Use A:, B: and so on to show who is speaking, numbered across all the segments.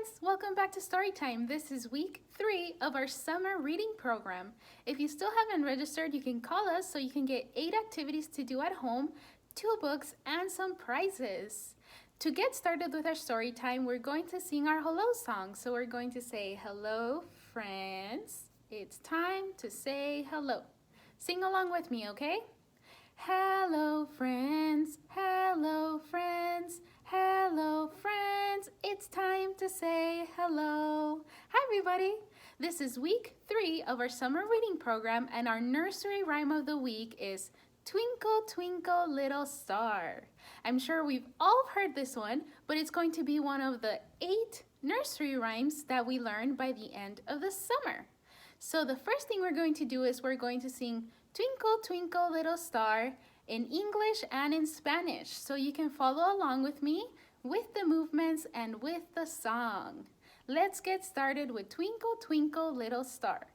A: friends! Welcome back to Storytime. This is week 3 of our summer reading program. If you still haven't registered, you can call us so you can get 8 activities to do at home, 2 books, and some prizes. To get started with our story time, we're going to sing our hello song. So we're going to say, hello, friends. It's time to say hello. Sing along with me, okay? Hello, friends. Hello, friends. Hello, friends. It's time to say hello. Hi, everybody. This is week 3 of our summer reading program, and our nursery rhyme of the week is Twinkle, Twinkle, Little Star. I'm sure we've all heard this one, but it's going to be one of the 8 nursery rhymes that we learn by the end of the summer. So the first thing we're going to do is we're going to sing Twinkle, Twinkle, Little Star in English and in Spanish. So you can follow along with me with the movements and with the song. Let's get started with Twinkle, Twinkle, Little Star.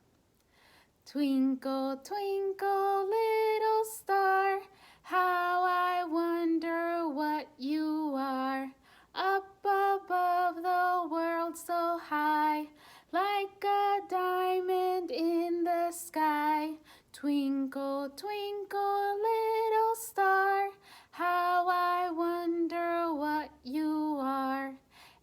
A: Twinkle, twinkle, little star, how I wonder what you are. Up above the world so high, like a diamond in the sky. Twinkle, twinkle, little star, how I wonder what you are.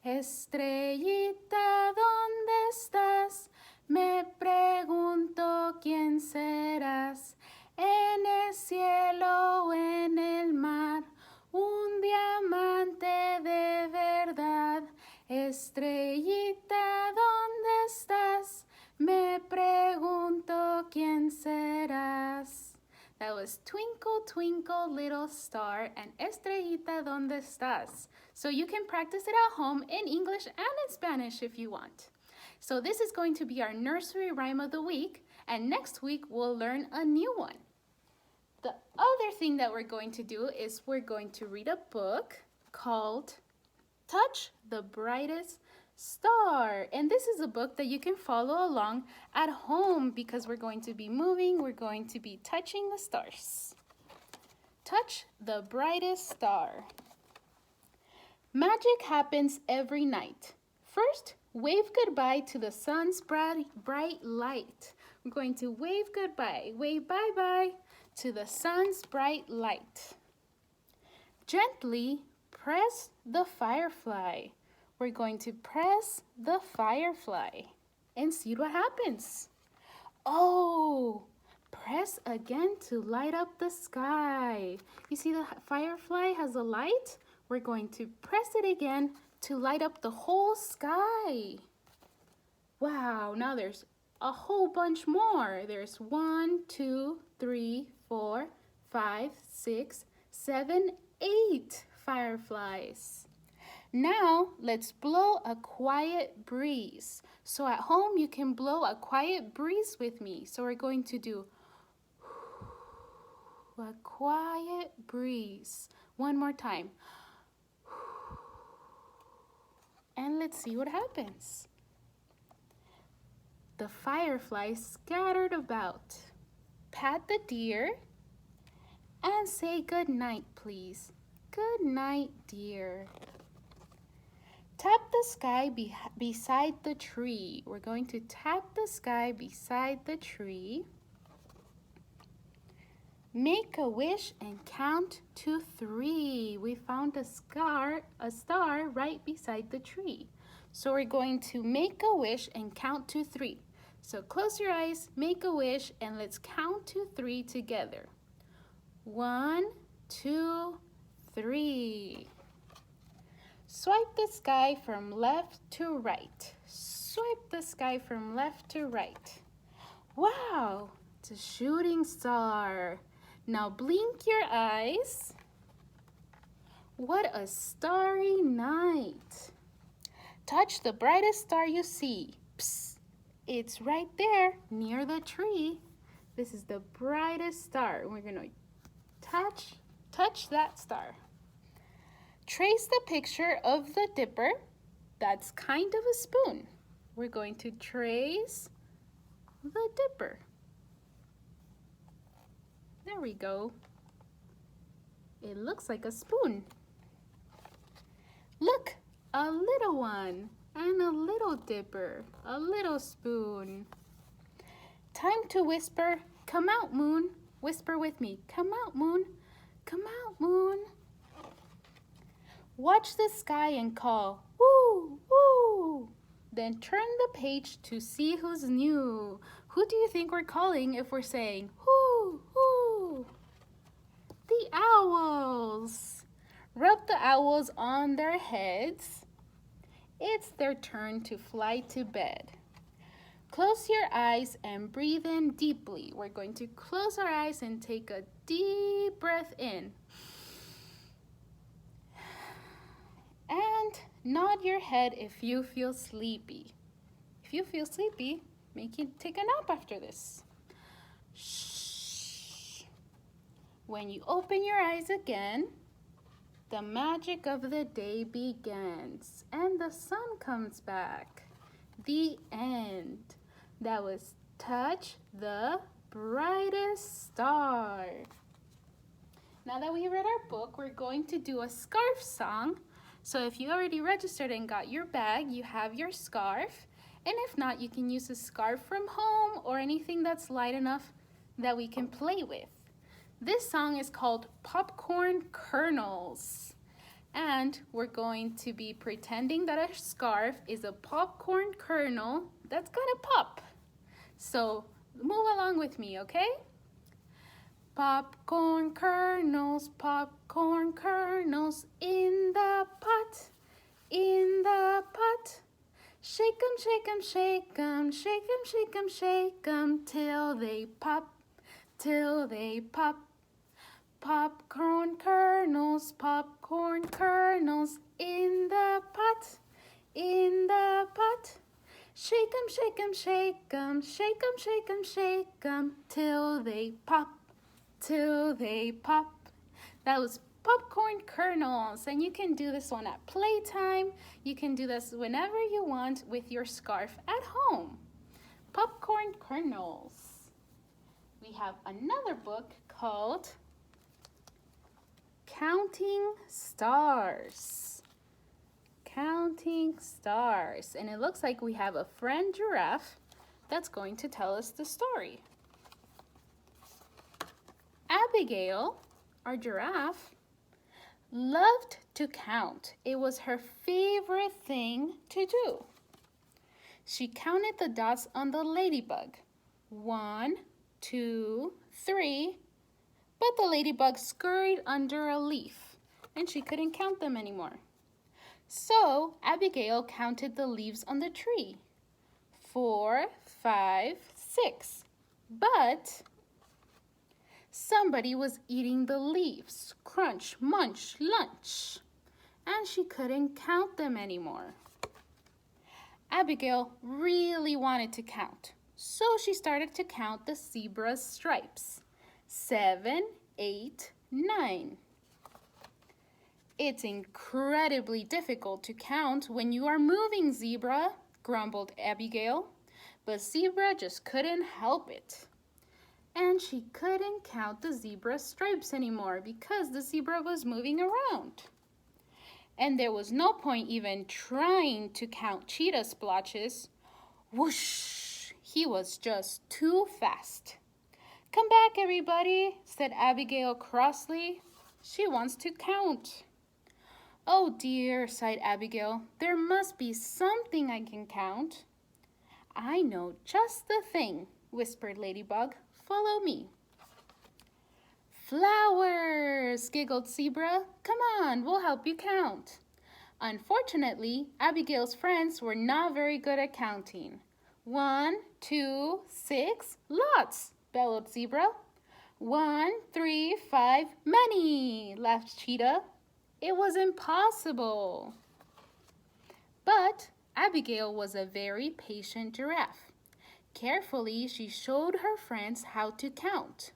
A: Estrellita, ¿dónde estás? Me pregunto quién serás. En el cielo o en el mar, un diamante de verdad. Estrellita, ¿dónde estás? Me pregunto quién serás. That was Twinkle, Twinkle, Little Star and Estrellita, ¿dónde estás? So you can practice it at home in English and in Spanish if you want. So this is going to be our nursery rhyme of the week, and next week we'll learn a new one. The other thing that we're going to do is we're going to read a book called Touch the Brightest Star. And this is a book that you can follow along at home because we're going to be moving, we're going to be touching the stars. Touch the brightest star. Magic happens every night. First, wave goodbye to the sun's bright light. We're going to wave goodbye, wave bye-bye to the sun's bright light. Gently press the firefly. We're going to press the firefly and see what happens. Oh, press again to light up the sky. You see the firefly has a light? We're going to press it again to light up the whole sky. Wow, now there's a whole bunch more. There's 1, 2, 3, 4, 5, 6, 7, 8 fireflies. Now let's blow a quiet breeze. So at home you can blow a quiet breeze with me. So we're going to do a quiet breeze. One more time. And let's see what happens. The fireflies scattered about. Pat the deer and say good night, please. Good night, dear. Tap the sky beside the tree. We're going to tap the sky beside the tree. Make a wish and count to 3. We found a star right beside the tree. So we're going to make a wish and count to 3. So close your eyes, make a wish, and let's count to 3 together. 1, 2, 3. Swipe the sky from left to right. Swipe the sky from left to right. Wow, it's a shooting star. Now blink your eyes. What a starry night. Touch the brightest star you see. Psst, it's right there near the tree. This is the brightest star. We're going to touch that star. Trace the picture of the dipper. That's kind of a spoon. We're going to trace the dipper. There we go. It looks like a spoon. Look, a little one. and a little dipper, a little spoon. Time to whisper, come out, moon. Whisper with me, come out, moon. Come out, moon. Watch the sky and call, woo, woo. Then turn the page to see who's new. Who do you think we're calling if we're saying, whoo, whoo? The owls. Rub the owls on their heads. It's their turn to fly to bed. Close your eyes and breathe in deeply. We're going to close our eyes and take a deep breath in. And nod your head if you feel sleepy. If you feel sleepy, take a nap after this. Shh. When you open your eyes again, the magic of the day begins and the sun comes back. The end. That was Touch the Brightest Star. Now that we read our book, we're going to do a scarf song. So if you already registered and got your bag, you have your scarf. And if not, you can use a scarf from home or anything that's light enough that we can play with. This song is called Popcorn Kernels. And we're going to be pretending that our scarf is a popcorn kernel that's gonna pop. So move along with me, okay? Popcorn kernels in the pot, in the pot. Shake 'em, shake 'em, shake 'em, shake 'em, shake 'em, shake 'em, till they pop, till they pop. Popcorn kernels in the pot, in the pot. Shake 'em, shake 'em, shake 'em, shake 'em, shake 'em, shake 'em, till they pop, till they pop. That was popcorn kernels, and you can do this one at playtime. You can do this whenever you want with your scarf at home. Popcorn kernels. We have another book called Counting Stars. Counting Stars. And it looks like we have a friend giraffe that's going to tell us the story. Abigail, our giraffe, loved to count. It was her favorite thing to do. She counted the dots on the ladybug. 1, 2, 3. But the ladybug scurried under a leaf, and she couldn't count them anymore. So Abigail counted the leaves on the tree. 4, 5, 6. But somebody was eating the leaves. Crunch, munch, lunch. And she couldn't count them anymore. Abigail really wanted to count, so she started to count the zebra's stripes. 7, 8, 9. It's incredibly difficult to count when you are moving, Zebra, grumbled Abigail. But Zebra just couldn't help it. And she couldn't count the zebra's stripes anymore because the zebra was moving around. And there was no point even trying to count cheetah splotches. Whoosh! He was just too fast. Come back, everybody, said Abigail crossly. She wants to count. Oh dear, sighed Abigail. There must be something I can count. I know just the thing, whispered Ladybug. Follow me. Flowers, giggled Zebra. Come on, we'll help you count. Unfortunately, Abigail's friends were not very good at counting. 1, 2, 6, lots, bellowed Zebra. 1, 3, 5, many, laughed Cheetah. It was impossible. But Abigail was a very patient giraffe. Carefully, she showed her friends how to count.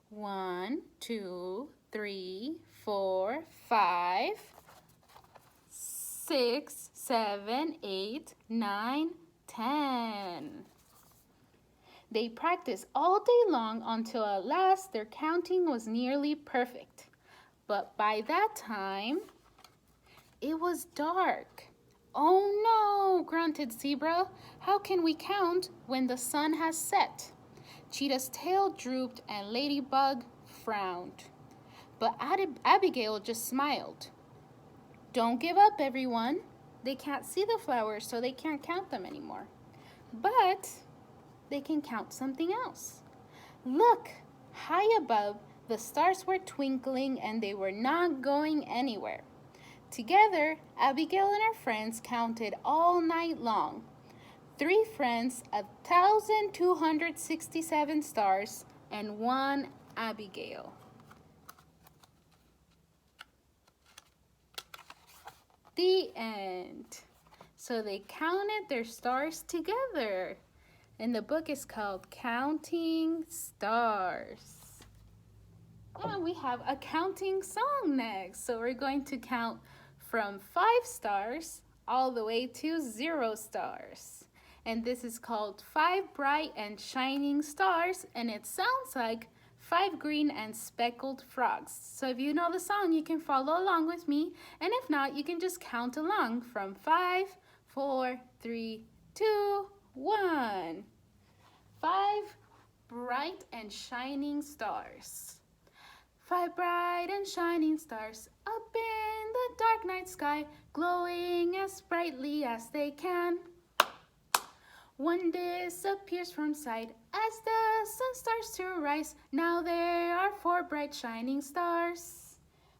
A: 1, 2, 3, 4, 5, 6, 7, 8, 9, 10. They practiced all day long until at last their counting was nearly perfect. But by that time, it was dark. Oh no, grunted Zebra. "How can we count when the sun has set?" Cheetah's tail drooped and Ladybug frowned. But Abigail just smiled. "Don't give up, everyone. They can't see the flowers, so they can't count them anymore. But they can count something else. Look, high above, the stars were twinkling and they were not going anywhere." Together, Abigail and her friends counted all night long. 3 friends, 1,267 stars, and 1 Abigail. The end. So they counted their stars together. And the book is called Counting Stars. And we have a counting song next. So we're going to count from 5 stars all the way to 0 stars. And this is called 5 Bright and Shining Stars. And it sounds like 5 green and speckled frogs. So if you know the song, you can follow along with me. And if not, you can just count along from 5, 4, 3, 2, 1. 5 bright and shining stars. 5 bright and shining stars up in the dark night sky, glowing as brightly as they can. One disappears from sight as the sun starts to rise. Now there are 4 bright shining stars.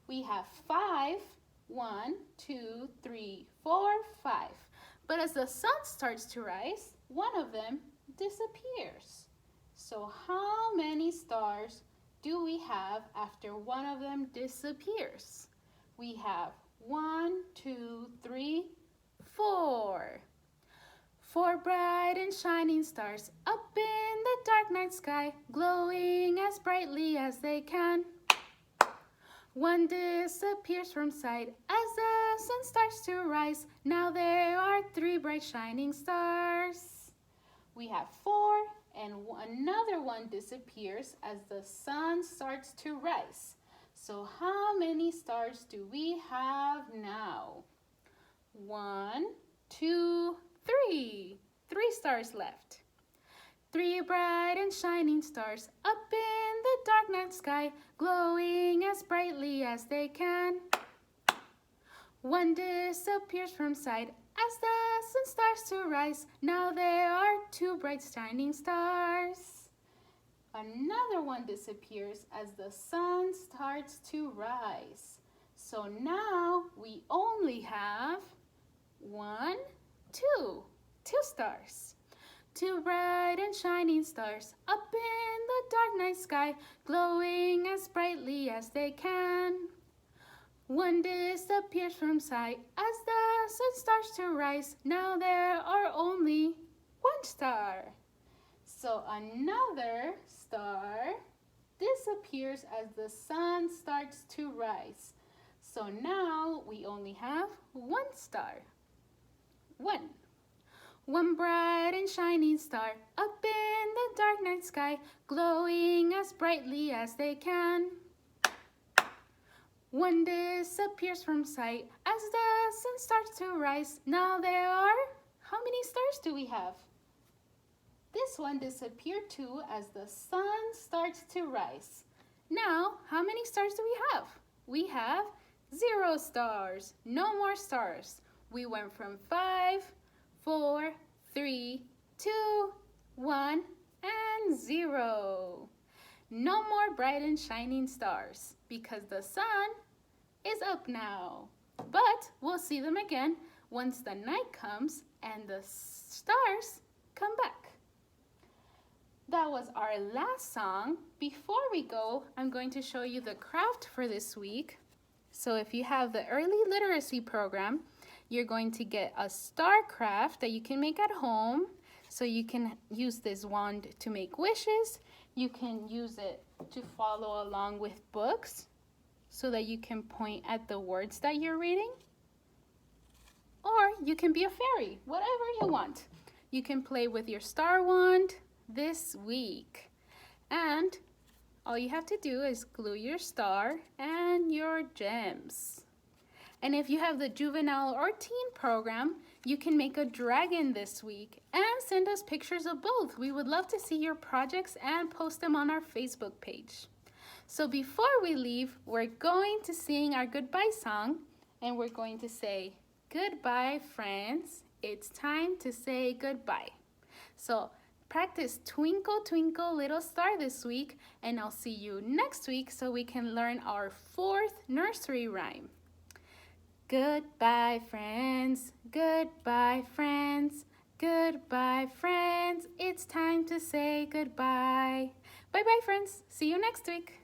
A: We have 5. 1, 2, 3, 4, 5. But as the sun starts to rise, one of them disappears. So how many stars do we have after one of them disappears? We have 1, 2, 3, 4. 4 bright and shining stars up in the dark night sky, glowing as brightly as they can. One disappears from sight as the sun starts to rise. Now there are 3 bright shining stars. We have 4, and another one disappears as the sun starts to rise. So how many stars do we have now? 1, 2, 3. 3 stars left. 3 bright and shining stars up in the dark night sky, glowing as brightly as they can. One disappears from sight as the sun starts to rise. Now there are 2 bright shining stars. Another one disappears as the sun starts to rise. So now we only have 1, 2 stars. 2 bright and shining stars up in the dark night sky, glowing as brightly as they can. One disappears from sight as the sun starts to rise. Now there are only 1 star. So another star disappears as the sun starts to rise. So now we only have 1 star. 1 bright and shining star up in the dark night sky, glowing as brightly as they can. One disappears from sight as the sun starts to rise. Now there are, how many stars do we have? This one disappeared too as the sun starts to rise. Now, how many stars do we have? We have 0 stars, no more stars. We went from 5, 4, 3, 2, 1, and 0. No more bright and shining stars because the sun is up now. But we'll see them again once the night comes and the stars come back. That was our last song. Before we go, I'm going to show you the craft for this week. So if you have the early literacy program, you're going to get a star craft that you can make at home. So you can use this wand to make wishes. You can use it to follow along with books so that you can point at the words that you're reading. Or you can be a fairy, whatever you want. You can play with your star wand this week. And all you have to do is glue your star and your gems. And if you have the juvenile or teen program, You can make a dragon this week and send us pictures of both. We would love to see your projects and post them on our Facebook page. So before we leave, we're going to sing our goodbye song, and we're going to say, goodbye, friends. It's time to say goodbye. So practice Twinkle, Twinkle, Little Star this week, and I'll see you next week so we can learn our 4th nursery rhyme. Goodbye, friends. Goodbye, friends. Goodbye, friends. It's time to say goodbye. Bye-bye, friends. See you next week.